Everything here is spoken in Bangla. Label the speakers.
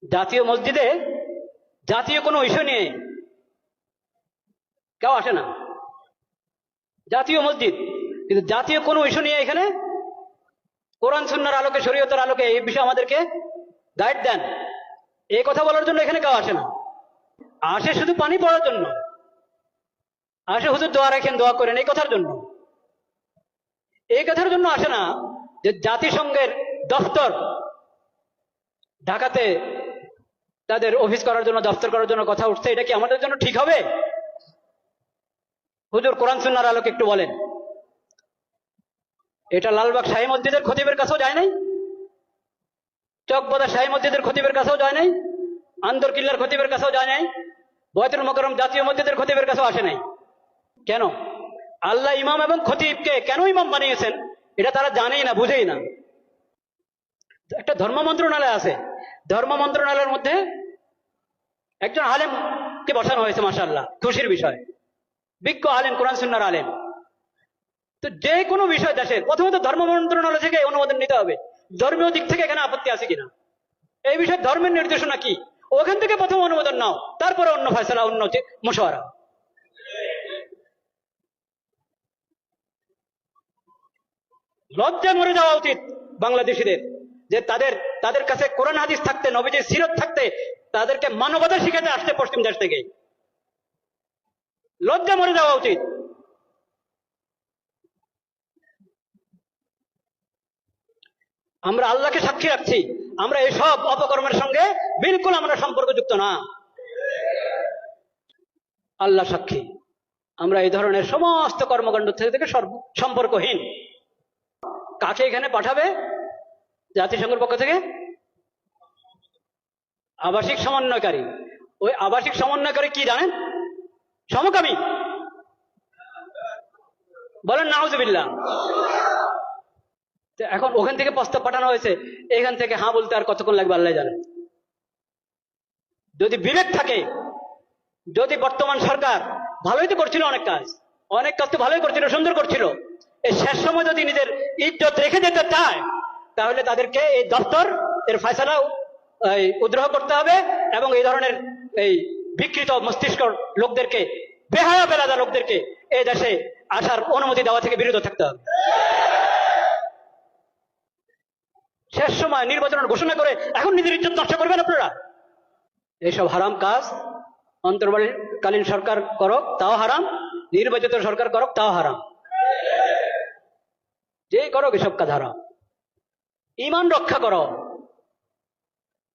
Speaker 1: জাতীয় মসজিদে জাতীয় কোনো ইস্যু নিয়ে কেউ আসে না। জাতীয় মসজিদ, কিন্তু জাতীয় কোনো ইস্যু নিয়ে এখানে কোরআন সুন্নাহর আলোকে, শরীয়তের আলোকে এই বিষয়ে আমাদেরকে গাইড দেন, এই কথা বলার জন্য এখানে কেউ আসে না। আসে শুধু পানি পড়ার জন্য, আসে হুজুর দোয়া রাখেন, দোয়া করেন, এই কথার জন্য। এই কথার জন্য আসে না যে জাতিসংঘের দফতর ঢাকাতে তাদের অফিস করার জন্য, দফতর করার জন্য কথা উঠছে, এটা কি আমাদের জন্য ঠিক হবে? হুজুর কোরআন সুন্নাহর আলোকে একটু বলেন। এটা লালবাগ শাহী মসজিদের খতিবের কাছেও যায় নাই, চকবাজার শাহী মসজিদের খতিবের কাছেও যায় নাই, আন্দরকিল্লার খতিবের কাছেও যায় নাই, বয়তুল মোকাররম জাতীয় মসজিদের খতিবের কাছেও আসে নাই। কেন? আল্লাহ ইমাম এবং খতিবকে কেন ইমাম বানিয়েছেন এটা তারা জানেই না, বুঝেই না। একটা ধর্ম মন্ত্রণালয় আছে, ধর্ম মন্ত্রণালয়ের মধ্যে একজন আলেমকে বসানো হয়েছে, মাশাআল্লাহ, খুশির বিষয়, বিজ্ঞ আলেম, কোরআন সুন্নাহর আলেম। তো যে কোনো বিষয় দেশের প্রথমত ধর্ম মন্ত্রণালয় থেকে অনুমোদন নিতে হবে, ধর্মীয় দিক থেকে এখানে আপত্তি আছে কিনা, এই বিষয়ে ধর্মের নির্দেশনা কি, ওখান থেকে প্রথম অনুমোদন নাও, তারপরে অন্য ফয়সালা, অন্য মুশওয়ারা। লজ্জায় মরে যাওয়া উচিত বাংলাদেশিদের, যে তাদের কাছে কোরআন হাদিস থাকতে, নবীজির সিরত থাকতে, তাদেরকে মানবতা শিখাতে আসছে পশ্চিম দেশ থেকে। লজ্জা মরে যাওয়া উচিত। আমরা আল্লাহকে সাক্ষী রাখছি, আমরা এসব অপকর্মের সঙ্গে বিলকুল আমরা সম্পর্কযুক্ত না। আল্লাহ সাক্ষী, আমরা এই ধরনের সমস্ত কর্মকাণ্ড থেকে সম্পর্কহীন। কাকে এখানে পাঠাবে জাতিসংঘের পক্ষ থেকে? আবাসিক সমন্বয়কারী। ওই আবাসিক সমন্বয়কারী কি জানেন? সমকামী। বলেন নাউজুবিল্লাহ। এখন ওখান থেকে প্রস্তাব পাঠানো হয়েছে, এখান থেকে হ্যাঁ বলতে আর কতক্ষণ লাগবে আল্লাহ জানেন। যদি বিবেক থাকে, যদি বর্তমান সরকার ভালোই তো করছিল, অনেক কাজ তো ভালোই করছিল, সুন্দর করছিল, এই শেষ সময় যদি নিজের ইজ্জত রেখে যেতে চায়, তাহলে তাদেরকে এই দপ্তর এর ফয়সালা উদ্রহ করতে হবে, এবং এই ধরনের এই বিকৃত মস্তিষ্ক লোকদেরকে, বেহায়া বেলাদা লোকদেরকে এই দেশে আসার অনুমতি দেওয়া থেকে বিরত থাকতে হবে। শেষ সময় নির্বাচনের ঘোষণা করে এখন নিজের ইজ্জত নষ্ট করবেন আপনারা? এইসব হারাম কাজ অন্তর্বর্তীকালীন সরকার করক তাও হারাম, নির্বাচিত সরকার করক তাও হারাম, যে করক এসব কাজ হারাম। ঈমান রক্ষা করো।